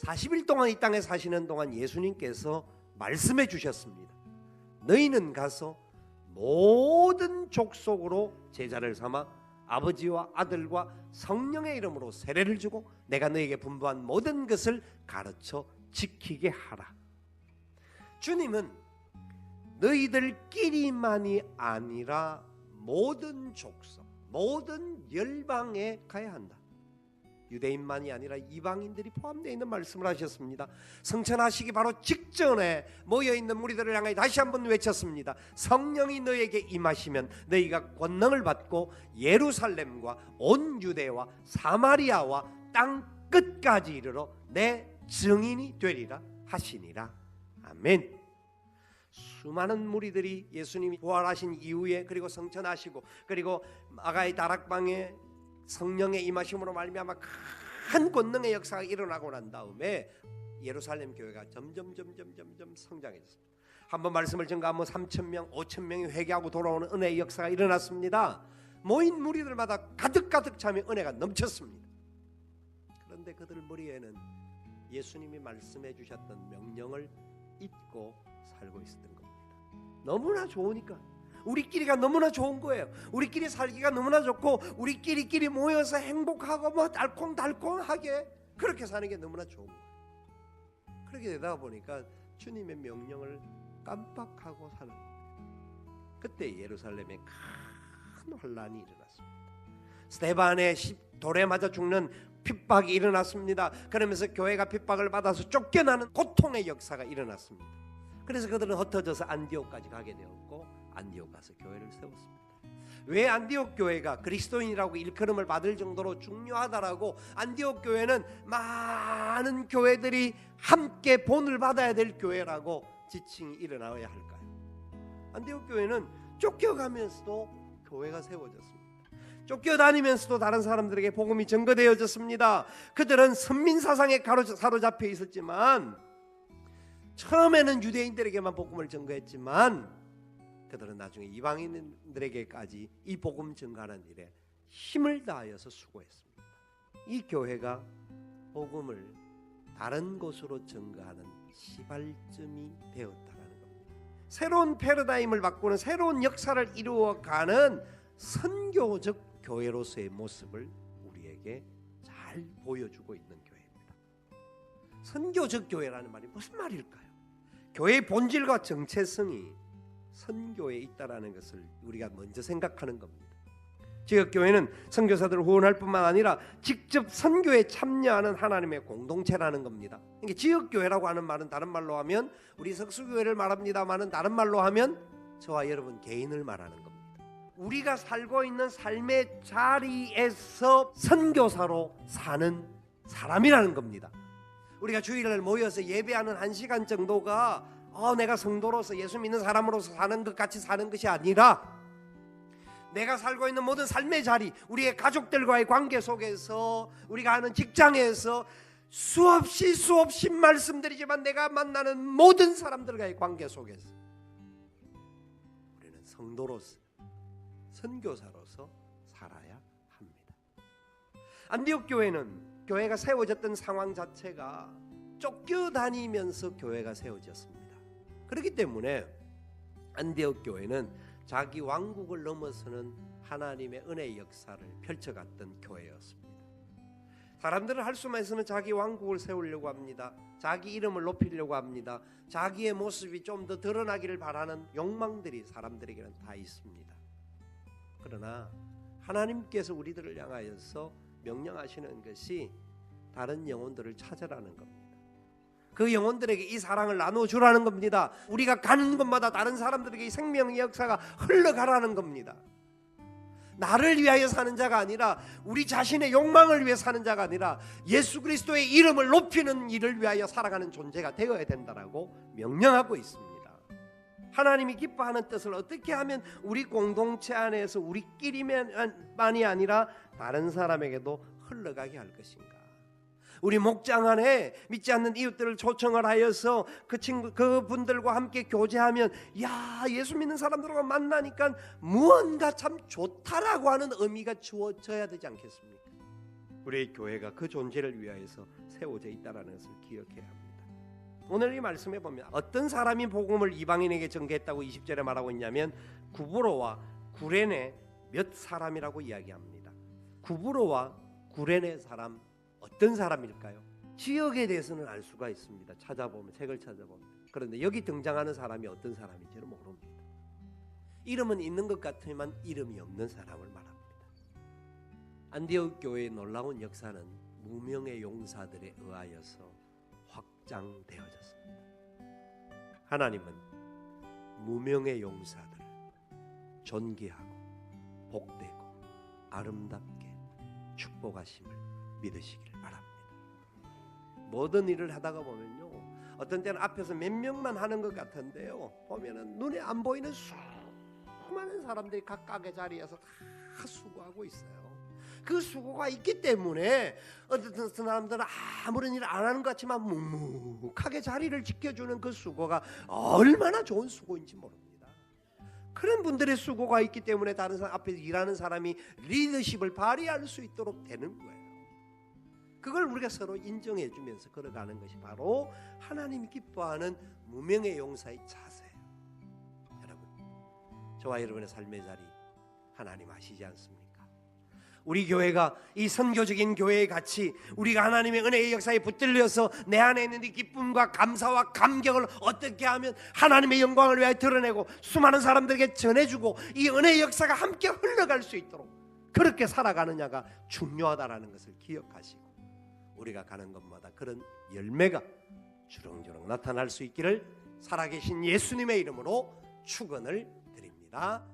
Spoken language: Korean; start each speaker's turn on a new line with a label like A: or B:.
A: 40일 동안 이 땅에 사시는 동안 예수님께서 말씀해 주셨습니다. 너희는 가서 모든 족속으로 제자를 삼아 아버지와 아들과 성령의 이름으로 세례를 주고 내가 너희에게 분부한 모든 것을 가르쳐 지키게 하라. 주님은 너희들끼리만이 아니라 모든 족속, 모든 열방에 가야 한다. 유대인만이 아니라 이방인들이 포함되어 있는 말씀을 하셨습니다. 성천하시기 바로 직전에 모여있는 무리들을 향해 다시 한번 외쳤습니다. 성령이 너에게 임하시면 너희가 권능을 받고 예루살렘과 온 유대와 사마리아와 땅 끝까지 이르러 내 증인이 되리라 하시니라. 아멘. 수많은 무리들이 예수님이 부활하신 이후에 그리고 성천하시고 그리고 아가의 다락방에 성령의 임하심으로 말미암아 큰 권능의 역사가 일어나고 난 다음에 예루살렘 교회가 점점 성장했습니다. 한번 말씀을 전가하면 3,000명, 5,000명이 회개하고 돌아오는 은혜의 역사가 일어났습니다. 모인 무리들마다 가득 참에 은혜가 넘쳤습니다. 그런데 그들 머리에는 예수님이 말씀해 주셨던 명령을 잊고 살고 있었던 겁니다. 너무나 좋으니까, 우리끼리가 너무나 좋은 거예요. 우리끼리 살기가 너무나 좋고 우리끼리 모여서 행복하고 뭐 달콩달콩하게 그렇게 사는 게 너무나 좋은 거예요. 그렇게 되다 보니까 주님의 명령을 깜빡하고 사는 거예요. 그때 예루살렘에 큰 혼란이 일어났습니다. 스데반의 돌에 맞아 죽는 핍박이 일어났습니다. 그러면서 교회가 핍박을 받아서 쫓겨나는 고통의 역사가 일어났습니다. 그래서 그들은 흩어져서 안디옥까지 가게 되었고 안디옥 가서 교회를 세웠습니다. 왜 안디옥 교회가 그리스도인이라고 일컬음을 받을 정도로 중요하다라고 안디옥 교회는 많은 교회들이 함께 본을 받아야 될 교회라고 지칭이 일어나야 할까요? 안디옥 교회는 쫓겨가면서도 교회가 세워졌습니다. 쫓겨다니면서도 다른 사람들에게 복음이 전거되어졌습니다. 그들은 선민사상에 사로잡혀 있었지만 처음에는 유대인들에게만 복음을 전거했지만 그들은 나중에 이방인들에게까지 이 복음 전가하는 일에 힘을 다하여서 수고했습니다. 이 교회가 복음을 다른 곳으로 전가하는 시발점이 되었다는 겁니다. 새로운 패러다임을 바꾸는 새로운 역사를 이루어가는 선교적 교회로서의 모습을 우리에게 잘 보여주고 있는 교회입니다. 선교적 교회라는 말이 무슨 말일까요? 교회의 본질과 정체성이 선교에 있다라는 것을 우리가 먼저 생각하는 겁니다. 지역교회는 선교사들을 후원할 뿐만 아니라 직접 선교에 참여하는 하나님의 공동체라는 겁니다. 그러니까 지역교회라고 하는 말은 다른 말로 하면 우리 석수교회를 말합니다만은 다른 말로 하면 저와 여러분 개인을 말하는 겁니다. 우리가 살고 있는 삶의 자리에서 선교사로 사는 사람이라는 겁니다. 우리가 주일날 모여서 예배하는 1시간 정도가 내가 성도로서 예수 믿는 사람으로서 사는 것 같이 사는 것이 아니라 내가 살고 있는 모든 삶의 자리, 우리의 가족들과의 관계 속에서, 우리가 하는 직장에서 수없이 말씀드리지만 내가 만나는 모든 사람들과의 관계 속에서 우리는 성도로서 선교사로서 살아야 합니다. 안디옥 교회는 교회가 세워졌던 상황 자체가 쫓겨다니면서 교회가 세워졌습니다. 그렇기 때문에 안디옥 교회는 자기 왕국을 넘어서는 하나님의 은혜의 역사를 펼쳐갔던 교회였습니다. 사람들은 할 수만 있으면 자기 왕국을 세우려고 합니다. 자기 이름을 높이려고 합니다. 자기의 모습이 좀 더 드러나기를 바라는 욕망들이 사람들에게는 다 있습니다. 그러나 하나님께서 우리들을 향하여서 명령하시는 것이 다른 영혼들을 찾아라는 겁니다. 그 영혼들에게 이 사랑을 나눠주라는 겁니다. 우리가 가는 곳마다 다른 사람들에게 이 생명의 역사가 흘러가라는 겁니다. 나를 위하여 사는 자가 아니라 우리 자신의 욕망을 위해 사는 자가 아니라 예수 그리스도의 이름을 높이는 일을 위하여 살아가는 존재가 되어야 된다라고 명령하고 있습니다. 하나님이 기뻐하는 뜻을 어떻게 하면 우리 공동체 안에서 우리끼리만이 아니라 다른 사람에게도 흘러가게 할 것인가? 우리 목장 안에 믿지 않는 이웃들을 초청을 하여서 그분들과 함께 교제하면 예수 믿는 사람들과 만나니까 무언가 참 좋다라고 하는 의미가 주어져야 되지 않겠습니까? 우리의 교회가 그 존재를 위하여서 세워져 있다는 것을 기억해야 합니다. 오늘 이 말씀에 보면 어떤 사람이 복음을 이방인에게 전개했다고 20절에 말하고 있냐면 구브로와 구레네 몇 사람이라고 이야기합니다. 구브로와 구레네 사람 어떤 사람일까요? 지역에 대해서는 알 수가 있습니다. 찾아보면, 책을 찾아보면. 그런데 여기 등장하는 사람이 어떤 사람인지는 모릅니다. 이름은 있는 것 같지만 이름이 없는 사람을 말합니다. 안디옥 교회의 놀라운 역사는 무명의 용사들에 의하여서 확장되어졌습니다. 하나님은 무명의 용사들을 존귀하고 복되고 아름답게 축복하심을 믿으시기를 바랍니다. 모든 일을 하다가 보면요, 어떤 때는 앞에서 몇 명만 하는 것 같은데요, 보면은 눈에 안 보이는 수많은 사람들이 각각의 자리에서 다 수고하고 있어요. 그 수고가 있기 때문에 어떤 사람들은 아무런 일을 안 하는 것 같지만 묵묵하게 자리를 지켜주는 그 수고가 얼마나 좋은 수고인지 모릅니다. 그런 분들의 수고가 있기 때문에 다른 사람 앞에서 일하는 사람이 리더십을 발휘할 수 있도록 되는 거예요. 그걸 우리가 서로 인정해 주면서 걸어가는 것이 바로 하나님이 기뻐하는 무명의 용사의 자세예요. 여러분, 저와 여러분의 삶의 자리 하나님 아시지 않습니까? 우리 교회가 이 선교적인 교회의 가치, 우리가 하나님의 은혜의 역사에 붙들려서 내 안에 있는 이 기쁨과 감사와 감격을 어떻게 하면 하나님의 영광을 위하여 드러내고 수많은 사람들에게 전해주고 이 은혜의 역사가 함께 흘러갈 수 있도록 그렇게 살아가느냐가 중요하다는 것을 기억하시고 우리가 가는 곳마다 그런 열매가 주렁주렁 나타날 수 있기를 살아계신 예수님의 이름으로 축원을 드립니다.